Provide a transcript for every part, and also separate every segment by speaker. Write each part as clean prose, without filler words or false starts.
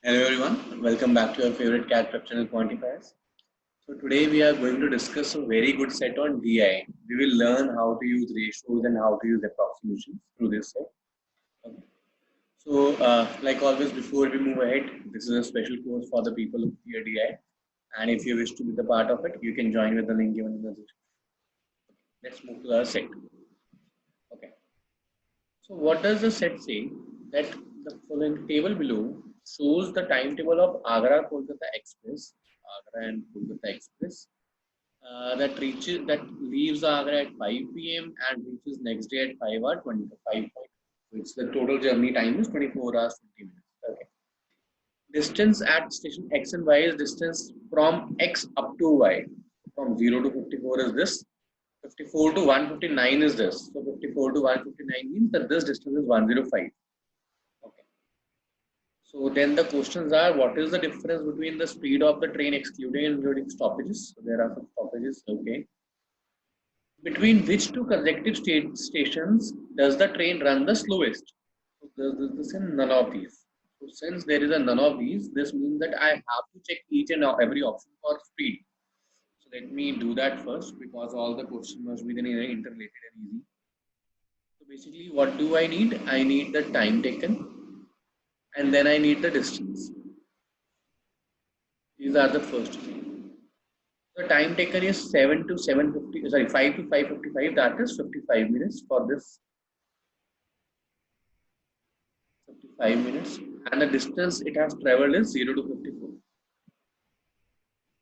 Speaker 1: Hello everyone, welcome back to your favorite CAD fractional quantifiers. So today we are going to discuss a very good set on DI. We will learn how to use ratios and how to use approximations through this set. Okay. So like always, before we move ahead, this is a special course for the people who fear DI. And if you wish to be the part of it, you can join with the link given in the description. Let's move to our set. Okay. So what does the set say? That the following table below shows the timetable of Agra Kolkata Express, Agra and Kolkata Express, that leaves Agra at 5 p.m. and reaches next day at 5 hours 25. Which the total journey time is 24 hours 20 minutes. Okay. Distance at station X and Y is distance from X up to Y. From 0 to 54 is this. 54 to 159 is this. So 54 to 159 means that this distance is 105. Okay. So then the questions are, what is the difference between the speed of the train excluding and including stoppages? So there are some stoppages. Okay. Between which two consecutive stations does the train run the slowest? So this is none of these. So since there is a none of these, this means that I have to check each and every option for speed. So let me do that first because all the questions must be then interrelated and easy. So basically, what do I need? I need the time taken and then I need the distance. These are the first two. The time taken is 7 to 750, sorry, 5 to 555, that is 55 minutes for this. 55 minutes. And the distance it has traveled is 0 to 54.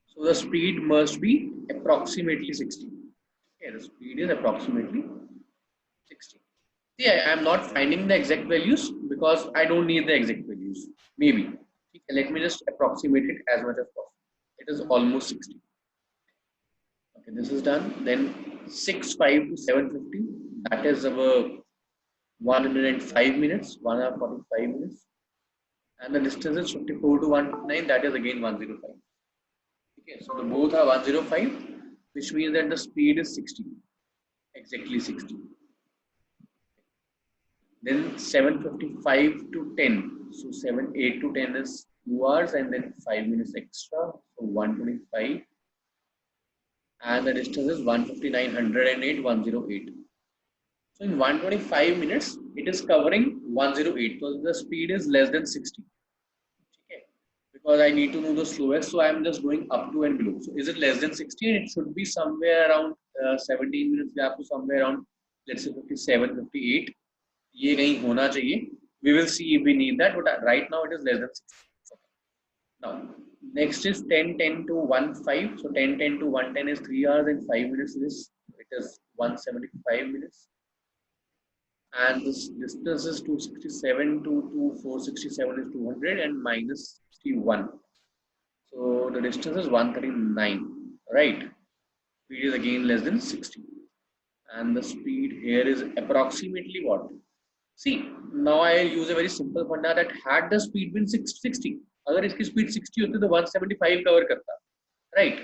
Speaker 1: So the speed must be approximately 60. Okay, the speed is approximately 60. See, I am not finding the exact values because I don't need the exact values. Maybe. Okay, let me just approximate it as much as possible. It is almost 60. Okay, this is done. Then 65 to 750. That is our 105 minutes, 1 hour 45 minutes. And the distance is 54 to 159. That is again 105. Okay, so the both are 105, which means that the speed is 60. Exactly 60. Then 755 to 10. So 8 to 10 is 2 hours and then 5 minutes extra. So 125. And the distance is 159, 108, 108. So in 125 minutes, it is covering 108. So the speed is less than 60. Okay. Because I need to know the slowest, so I am just going up to and below. So is it less than 60? And it should be somewhere around 17 minutes gap to somewhere around, let's say 57, 58. ये नहीं होना चाहिए. We will see if we need that, but right now it is less than 60. Now, next is 10, 10 to 15. So 10, 10 to 110 is 3 hours and 5 minutes. It is 175 minutes. And this distance is 267 to 467 is 200 and minus 61. So the distance is 139, right? Speed is again less than 60. And the speed here is approximately what? See, now I use a very simple funda that had the speed been 60, अगर इसकी speed 60 होती तो 175 cover करता, right?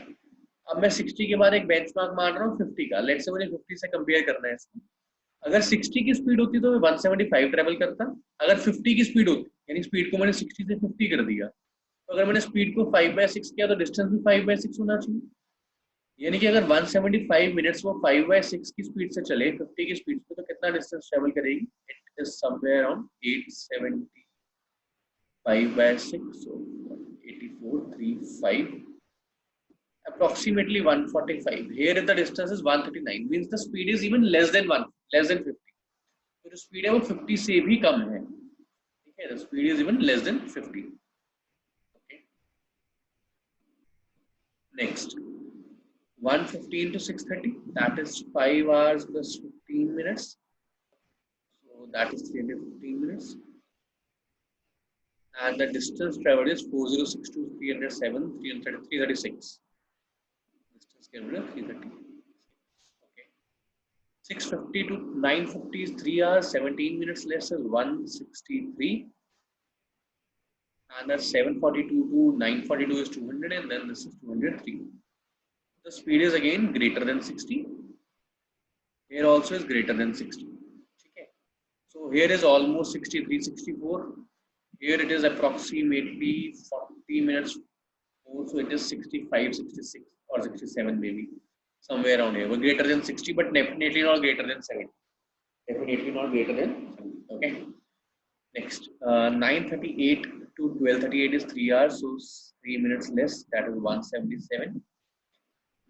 Speaker 1: अब मैं 60 के बाद एक benchmark मान रहा हूँ 50 का. Let's say मुझे 50 से compare करना है इसको. अगर 60 की स्पीड होती तो मैं 175 ट्रेवल करता. अगर 50 की स्पीड होती, यानी स्पीड को मैंने 60 से 50 कर दिया, तो अगर मैंने स्पीड को 5/6 किया तो डिस्टेंस भी 5/6 होना चाहिए. यानी कि अगर 175 मिनट्स वो 5/6 की स्पीड से चले 50 की स्पीड से, तो कितना डिस्टेंस ट्रेवल करेगी? It is somewhere around 870 5/6, so 8435, approximately 145. Here the distance is 139, means the speed is even less than 50. तो जो स्पीड है वो 50 से भी कम है. ठीक है, the speed is even less than 50. Okay. Next, 115 to 630, that is 5 hours plus 15 minutes. So that is 315 minutes. And the distance traveled is 406 to 307, 336. Distance traveled 330. Okay. 650 to 950 is 3 hours, 17 minutes less is 163. And that 742 to 942 is 200, and then this is 203. The speed is again greater than 60. Here also is greater than 60. Okay. So here is almost 63, 64. Here it is approximately 40 minutes more, so it is 65, 66 or 67 maybe, somewhere around here. We're greater than 60, but definitely not greater than 70. Definitely not greater than 70. Okay. Next, 9:38 to 12:38 is 3 hours, so 3 minutes less, that is 177.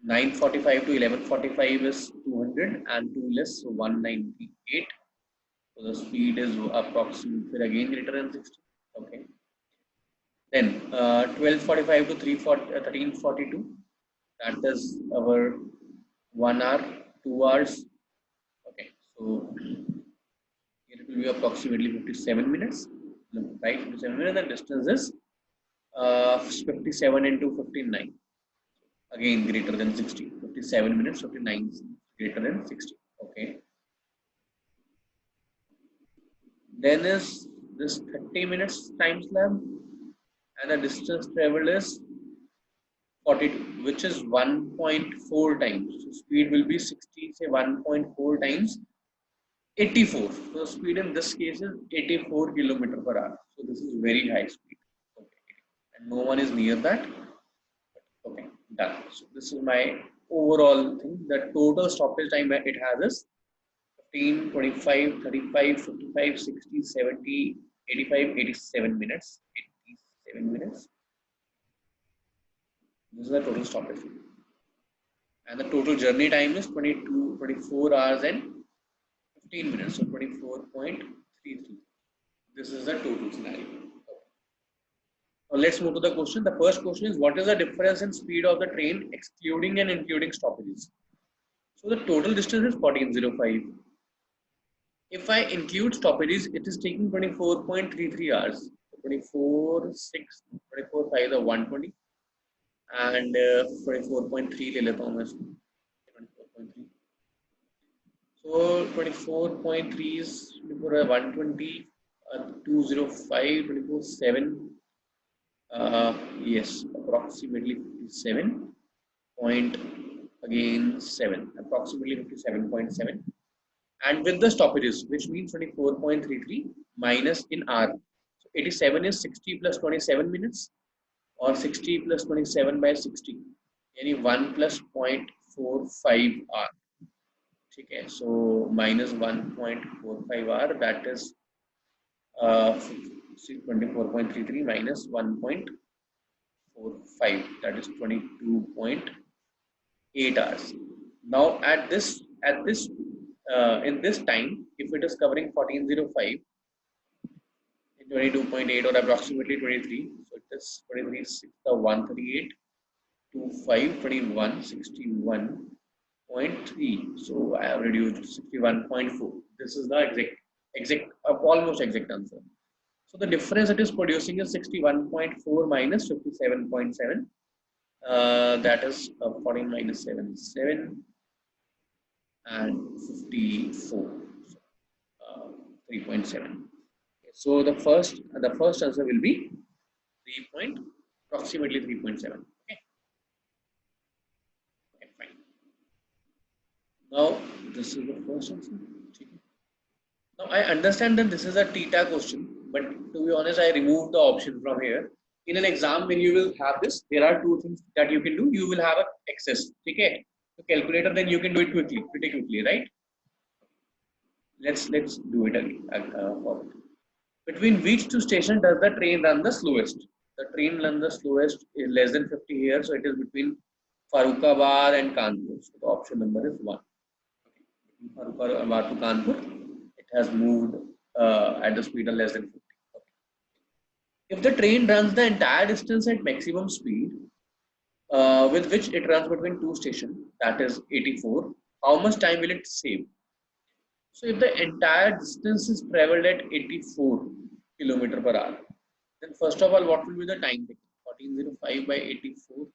Speaker 1: 9:45 to 11:45 is 200 and 2 less, so 198. So the speed is approximately again greater than 60. Okay. Then 12:45 to 13:42. That is our 1 hour, 2 hours. Okay. So here it will be approximately 57 minutes. Right, 57 minutes. The distance is 57 into 59. Again greater than 60. 57 minutes, 59 greater than 60. Okay. Then is this 30 minutes time slab, and the distance traveled is 42, which is 1.4 times. So speed will be 60, say 1.4 times 84. So the speed in this case is 84 kilometer per hour. So this is very high speed. Okay. And no one is near that. Okay, done. So this is my overall thing. The total stoppage time it has is 15, 25, 35, 55, 60, 70, 85, 87 minutes. 87 minutes. This is the total stoppage. And the total journey time is 24 hours and 15 minutes. So 24.33. This is the total scenario. Now let's move to the question. The first question is, what is the difference in speed of the train excluding and including stoppages? So the total distance is 1405. If I include stoppages, it is taking 24.33 hours. 24, 6, 24, 5 or 120 and 24.3 ले लेता हूँ मैं इसको 24.3. So 24.3 is 120, 205, 24.7. Yes, approximately 57 point again 7, approximately 57.7. And with the stoppages, which means 24.33 minus in hour. So 87 is 60 plus 27 minutes, or 60 plus 27 by 60, यानी 1 plus 0.45 hour. Okay, so minus 1.45 hour, that is 24.33 minus 1.45, that is 22.8 hours. Now at this in this time, if it is covering 1405 in 22.8 or approximately 23, so it is 23, 6, 138, 25, 21, 61.3. So I have reduced 61.4. This is the almost exact answer. So the difference it is producing is 61.4 minus 57.7. That is 14 minus 7, 7 and 54. 3.7. So the first answer will be approximately 3.7. Okay. Okay, fine. Now this is the first answer. Now I understand that this is a theta question, but to be honest, I removed the option from here. In an exam, when you will have this, there are two things that you can do. You will have an excess, okay? The calculator, then you can do it quickly, pretty quickly, right? Let's do it again. Between which two stations does the train run the slowest? The train runs the slowest is less than 50 here, so it is between Farrukhabad and Kanpur. So the option number is 1. Farrukhabad to Kanpur, it has moved at the speed of less than 50. Okay. If the train runs the entire distance at maximum speed, with which it runs between two stations, that is 84, how much time will it save? So if the entire distance is traveled at 84 kilometer per hour, then first of all, what will be the time taken? 1405 by 84,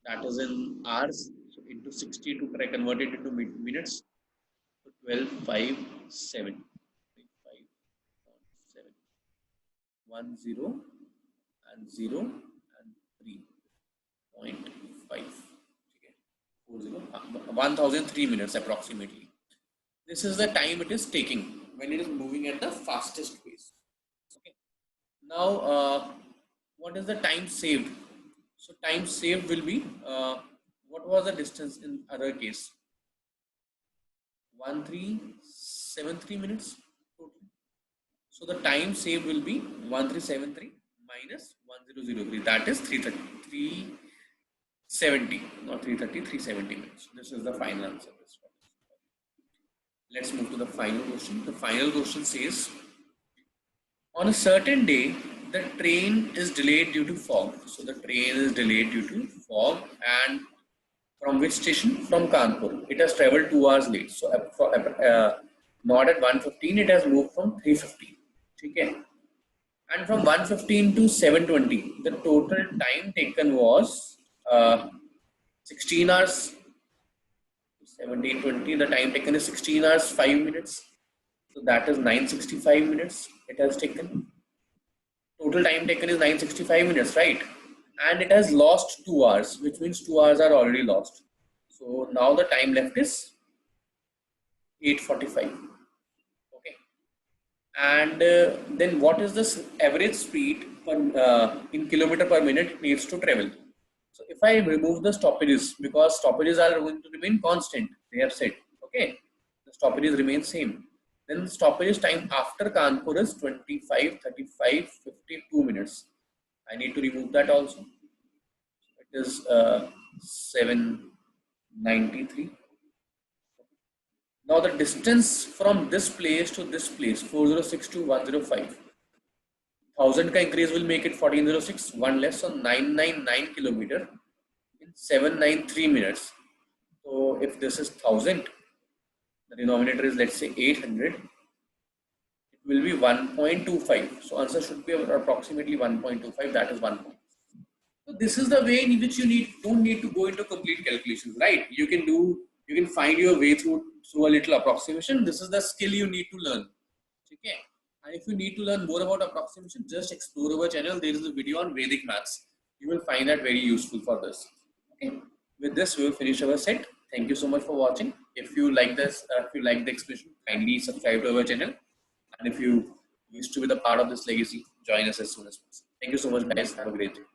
Speaker 1: that is in hours, so into 60 to convert it into minutes. So 1257, 10 and 0 and 3.5. Okay. 1003 minutes approximately. This is the time it is taking when it is moving at the fastest pace. Okay. Now, what is the time saved? So time saved will be, what was the distance in other case? 1373 minutes total. So the time saved will be 1373 minus 1003. That is 370, not 330, 370 minutes. This is the final answer. Let's move to the final question. The final question says, on a certain day, the train is delayed due to fog. So the train is delayed due to fog, and from which station? From Kanpur. It has traveled 2 hours late. So not at 1:15, it has moved from 3:15. Okay. And from 1:15 to 7:20, the total time taken was 16 hours. 17:20, the time taken is 16 hours 5 minutes. So that is 965 minutes it has taken. Total time taken is 965 minutes, right? And it has lost 2 hours, which means 2 hours are already lost. So now the time left is 8:45. Okay. And then what is the average speed in kilometer per minute it needs to travel? So if I remove the stoppages, because stoppages are going to remain constant, they have said, okay, the stoppages remain same. Then the stoppage time after Kanpur is 25, 35, 52 minutes. I need to remove that also. It is 793. Now the distance from this place to this place, 406 to 105. 1000 ka increase will make it 1406, one less, so 999 kilometer in 793 minutes. So if this is 1000, the denominator is, let's say, 800, it will be 1.25. So answer should be approximately 1.25, that is 1. So this is the way in which you don't need to go into complete calculations, right? You can find your way through a little approximation. This is the skill you need to learn. Okay. And if you need to learn more about approximation, just explore our channel. There is a video on Vedic maths. You will find that very useful for this. Okay. With this, we will finish our set. Thank you so much for watching. If you like this, if you like the explanation, kindly subscribe to our channel. And if you wish to be the part of this legacy, join us as soon as possible. Thank you so much, guys. Have a great day.